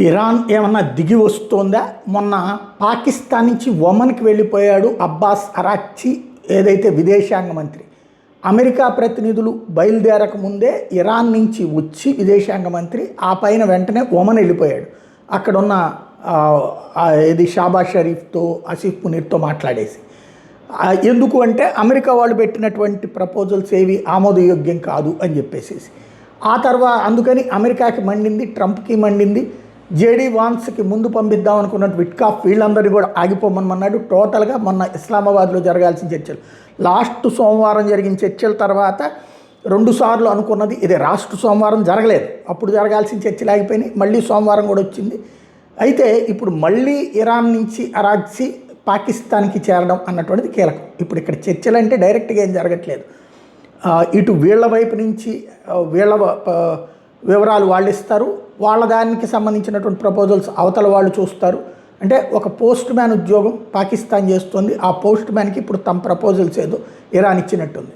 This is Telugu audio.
ఇరాన్ ఏమన్నా దిగి వస్తుందా? మొన్న పాకిస్తాన్ నుంచి ఒమన్కి వెళ్ళిపోయాడు అబ్బాస్ అరాక్చి, ఏదైతే విదేశాంగ మంత్రి. అమెరికా ప్రతినిధులు బయలుదేరక ముందే ఇరాన్ నుంచి వచ్చి విదేశాంగ మంత్రి ఆ పైన వెంటనే ఒమన్ వెళ్ళిపోయాడు. అక్కడున్న ఏది షాబాజ్ షరీఫ్తో, ఆసిఫ్ మునీర్తో మాట్లాడేసి. ఎందుకు అంటే అమెరికా వాళ్ళు పెట్టినటువంటి ప్రపోజల్స్ ఏవి ఆమోదయోగ్యం కాదు అని చెప్పేసి. ఆ తర్వాత అందుకని అమెరికాకి మండింది, ట్రంప్కి మండింది, జేడీ వాన్స్కి ముందు పంపిద్దాం అనుకున్నట్టు విట్కాఫ్ వీళ్ళందరినీ కూడా ఆగిపోమన్నాడు. టోటల్గా మొన్న ఇస్లామాబాద్లో జరగాల్సిన చర్చలు, లాస్ట్ సోమవారం జరిగిన చర్చల తర్వాత 2 సార్లు అనుకున్నది ఇదే. లాస్ట్ సోమవారం జరగలేదు, అప్పుడు జరగాల్సిన చర్చలు ఆగిపోయినాయి. మళ్ళీ సోమవారం కూడా వచ్చింది. అయితే ఇప్పుడు మళ్ళీ ఇరాన్ నుంచి అరాక్చి పాకిస్తాన్కి చేరడం అన్నటువంటిది కీలకం. ఇప్పుడు ఇక్కడ చర్చలు అంటే డైరెక్ట్గా ఏం జరగట్లేదు. ఇటు వీళ్ళ వైపు నుంచి వీళ్ళ వివరాలు వాళ్ళు ఇస్తారు, వాళ్ళ దానికి సంబంధించినటువంటి ప్రపోజల్స్ అవతల వాళ్ళు చూస్తారు. అంటే ఒక పోస్ట్ మ్యాన్ ఉద్యోగం పాకిస్తాన్ చేస్తుంది. ఆ పోస్ట్ మ్యాన్కి ఇప్పుడు తమ ప్రపోజల్స్ ఏదో ఇరాన్ ఇచ్చినట్టుంది.